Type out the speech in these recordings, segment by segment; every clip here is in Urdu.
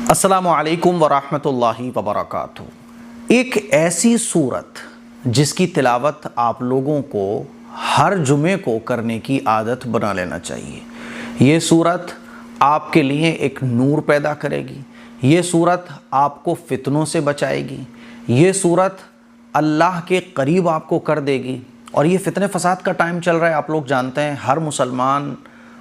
السلام علیکم ورحمۃ اللہ وبرکاتہ۔ ایک ایسی صورت جس کی تلاوت آپ لوگوں کو ہر جمعے کو کرنے کی عادت بنا لینا چاہیے۔ یہ صورت آپ کے لیے ایک نور پیدا کرے گی، یہ صورت آپ کو فتنوں سے بچائے گی، یہ صورت اللہ کے قریب آپ کو کر دے گی۔ اور یہ فتنے فساد کا ٹائم چل رہا ہے، آپ لوگ جانتے ہیں ہر مسلمان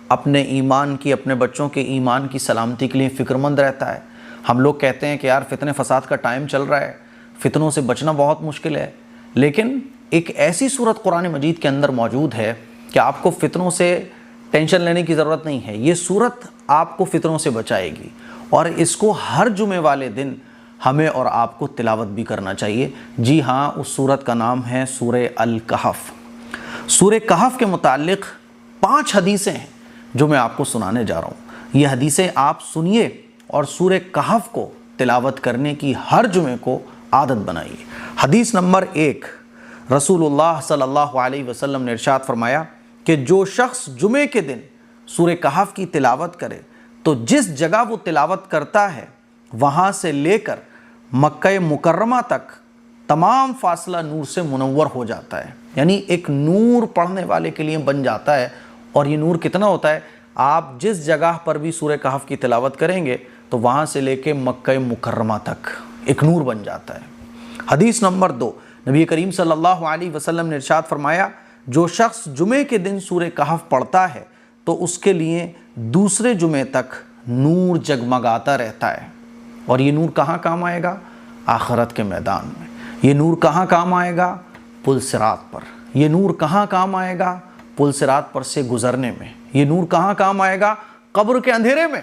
اپنے ایمان کی، اپنے بچوں کے ایمان کی سلامتی کے لیے فکر مند رہتا ہے۔ ہم لوگ کہتے ہیں کہ یار فتنے فساد کا ٹائم چل رہا ہے، فتنوں سے بچنا بہت مشکل ہے، لیکن ایک ایسی صورت قرآن مجید کے اندر موجود ہے کہ آپ کو فتنوں سے ٹینشن لینے کی ضرورت نہیں ہے۔ یہ صورت آپ کو فتنوں سے بچائے گی اور اس کو ہر جمعے والے دن ہمیں اور آپ کو تلاوت بھی کرنا چاہیے۔ جی ہاں، اس صورت کا نام ہے سورہ الکہف۔ سورہ کہف کے متعلق 5 حدیثیں ہیں جو میں آپ کو سنانے جا رہا ہوں۔ یہ حدیثیں آپ سنیے اور سورہ کہف کو تلاوت کرنے کی ہر جمعے کو عادت بنائیے۔ حدیث نمبر 1، رسول اللہ صلی اللہ علیہ وسلم نے ارشاد فرمایا کہ جو شخص جمعے کے دن سورہ کہف کی تلاوت کرے تو جس جگہ وہ تلاوت کرتا ہے وہاں سے لے کر مکہ مکرمہ تک تمام فاصلہ نور سے منور ہو جاتا ہے، یعنی ایک نور پڑھنے والے کے لیے بن جاتا ہے۔ اور یہ نور کتنا ہوتا ہے؟ آپ جس جگہ پر بھی سورہ کہف کی تلاوت کریں گے تو وہاں سے لے کے مکہ مکرمہ تک ایک نور بن جاتا ہے۔ حدیث نمبر 2، نبی کریم صلی اللہ علیہ وسلم نے ارشاد فرمایا جو شخص جمعے کے دن سورہ کہف پڑھتا ہے تو اس کے لیے دوسرے جمعے تک نور جگمگاتا رہتا ہے۔ اور یہ نور کہاں کام آئے گا؟ آخرت کے میدان میں۔ یہ نور کہاں کام آئے گا؟ پل صراط پر۔ یہ نور کہاں کام آئے گا؟ پل صراط پر سے گزرنے میں۔ یہ نور کہاں کام آئے گا؟ قبر کے اندھیرے میں۔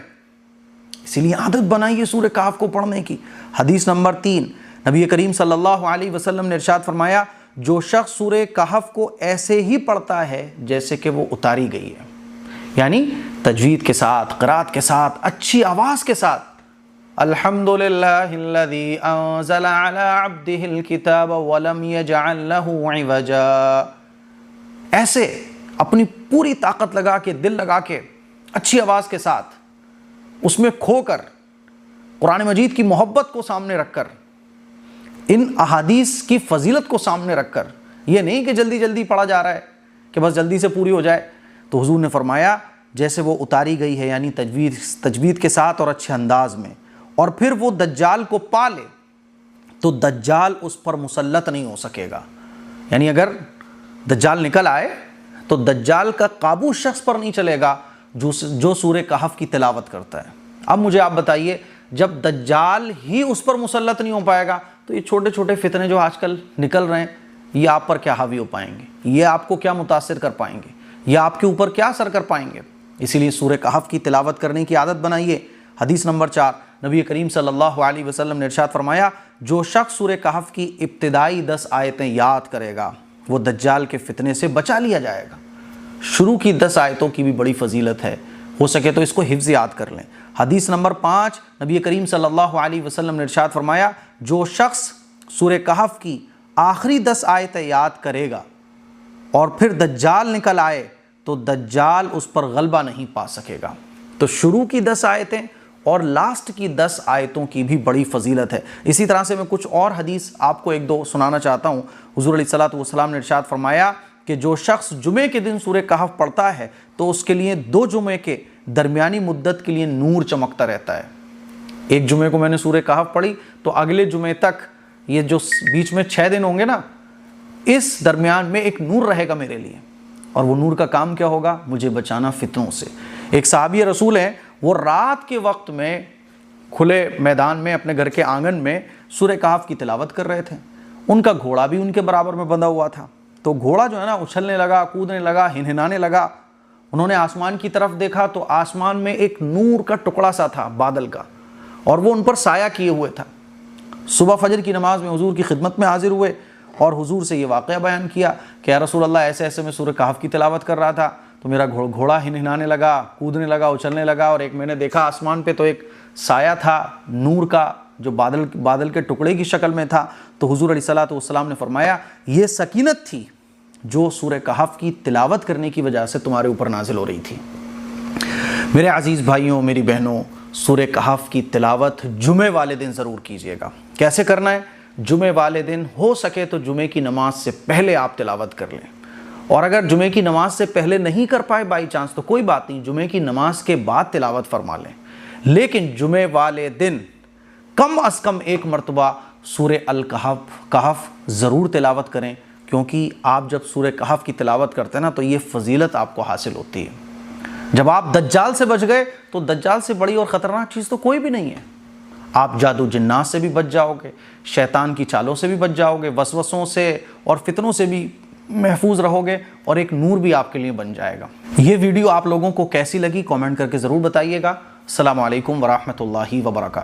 اسی لیے عادت بنائیے سورہ کہف کو پڑھنے کی۔ حدیث نمبر 3، نبی کریم صلی اللہ علیہ وسلم نے ارشاد فرمایا جو شخص سورہ کہف کو ایسے ہی پڑھتا ہے جیسے کہ وہ اتاری گئی ہے، یعنی تجوید کے ساتھ، قرات کے ساتھ، اچھی آواز کے ساتھ، الحمدللہ الذی انزل علی عبدہ الکتاب ولم یجعل لہ عوجا، ایسے اپنی پوری طاقت لگا کے، دل لگا کے، اچھی آواز کے ساتھ، اس میں کھو کر، قرآن مجید کی محبت کو سامنے رکھ کر، ان احادیث کی فضیلت کو سامنے رکھ کر، یہ نہیں کہ جلدی جلدی پڑھا جا رہا ہے کہ بس جلدی سے پوری ہو جائے، تو حضور نے فرمایا جیسے وہ اتاری گئی ہے، یعنی تجوید کے ساتھ اور اچھے انداز میں، اور پھر وہ دجال کو پا لے تو دجال اس پر مسلط نہیں ہو سکے گا۔ یعنی اگر دجال نکل آئے تو دجال کا قابو شخص پر نہیں چلے گا جو سورہ کہف کی تلاوت کرتا ہے۔ اب مجھے آپ بتائیے، جب دجال ہی اس پر مسلط نہیں ہو پائے گا تو یہ چھوٹے چھوٹے فتنے جو آج کل نکل رہے ہیں یہ آپ پر کیا حاوی ہو پائیں گے؟ یہ آپ کو کیا متاثر کر پائیں گے؟ یہ آپ کے اوپر کیا اثر کر پائیں گے؟ اسی لیے سورہ کہف کی تلاوت کرنے کی عادت بنائیے۔ حدیث نمبر 4، نبی کریم صلی اللہ علیہ وسلم نے ارشاد فرمایا جو شخص سورہ کہف کی ابتدائی 10 آیتیں یاد کرے گا وہ دجال کے فتنے سے بچا لیا جائے گا۔ شروع کی 10 آیتوں کی بھی بڑی فضیلت ہے، ہو سکے تو اس کو حفظ یاد کر لیں۔ حدیث نمبر 5، نبی کریم صلی اللہ علیہ وسلم نے ارشاد فرمایا جو شخص سورہ کہف کی آخری 10 آیتیں یاد کرے گا اور پھر دجال نکل آئے تو دجال اس پر غلبہ نہیں پا سکے گا۔ تو شروع کی 10 آیتیں اور لاسٹ کی 10 آیتوں کی بھی بڑی فضیلت ہے۔ اسی طرح سے میں کچھ اور حدیث آپ کو 1-2 سنانا چاہتا ہوں۔ حضور علیہ الصلوۃ والسلام نے ارشاد فرمایا کہ جو شخص جمعے کے دن سورہ کہف پڑھتا ہے تو اس کے لیے 2 جمعے کے درمیانی مدت کے لیے نور چمکتا رہتا ہے۔ ایک جمعے کو میں نے سورہ کہف پڑھی تو اگلے جمعے تک، یہ جو بیچ میں 6 دن ہوں گے نا، اس درمیان میں ایک نور رہے گا میرے لیے، اور وہ نور کا کام کیا ہوگا؟ مجھے بچانا فتنوں سے۔ ایک صحابی رسول ہیں، وہ رات کے وقت میں کھلے میدان میں اپنے گھر کے آنگن میں سورہ کہف کی تلاوت کر رہے تھے۔ ان کا گھوڑا بھی ان کے برابر میں بندھا ہوا تھا، تو گھوڑا جو ہے نا اچھلنے لگا، کودنے لگا، ہنہنانے لگا۔ انہوں نے آسمان کی طرف دیکھا تو آسمان میں ایک نور کا ٹکڑا سا تھا بادل کا، اور وہ ان پر سایہ کیے ہوئے تھا۔ صبح فجر کی نماز میں حضور کی خدمت میں حاضر ہوئے اور حضور سے یہ واقعہ بیان کیا کہ یا رسول اللہ ایسے ایسے میں سورہ کہف کی تلاوت کر رہا تھا تو میرا گھوڑا ہنہنانے لگا، کودنے لگا، اچھلنے لگا، اور ایک میں نے دیکھا آسمان پہ تو ایک سایہ تھا نور کا جو بادل کے ٹکڑے کی شکل میں تھا۔ تو حضور علیہ الصلوۃ والسلام نے فرمایا یہ سکینت تھی جو سورہ کہف کی تلاوت کرنے کی وجہ سے تمہارے اوپر نازل ہو رہی تھی۔ میرے عزیز بھائیوں، میری بہنوں، سورہ کہف کی تلاوت جمعے والے دن ضرور کیجیے گا۔ کیسے کرنا ہے؟ جمعے والے دن ہو سکے تو جمعے کی نماز سے پہلے آپ تلاوت کر لیں، اور اگر جمعے کی نماز سے پہلے نہیں کر پائے بائی چانس تو کوئی بات نہیں، جمعے کی نماز کے بعد تلاوت فرما لیں، لیکن جمعے والے دن کم از کم ایک مرتبہ سورہ الکہف ضرور تلاوت کریں، کیونکہ آپ جب سورہ کہف کی تلاوت کرتے ہیں نا تو یہ فضیلت آپ کو حاصل ہوتی ہے۔ جب آپ دجال سے بچ گئے تو دجال سے بڑی اور خطرناک چیز تو کوئی بھی نہیں ہے۔ آپ جادو جنات سے بھی بچ جاؤ گے، شیطان کی چالوں سے بھی بچ جاؤ گے، وسوسوں سے اور فتنوں سے بھی محفوظ رہو گے، اور ایک نور بھی آپ کے لیے بن جائے گا۔ یہ ویڈیو آپ لوگوں کو کیسی لگی کامنٹ کر کے ضرور بتائیے گا۔ السلام علیکم ورحمۃ اللہ وبرکاتہ۔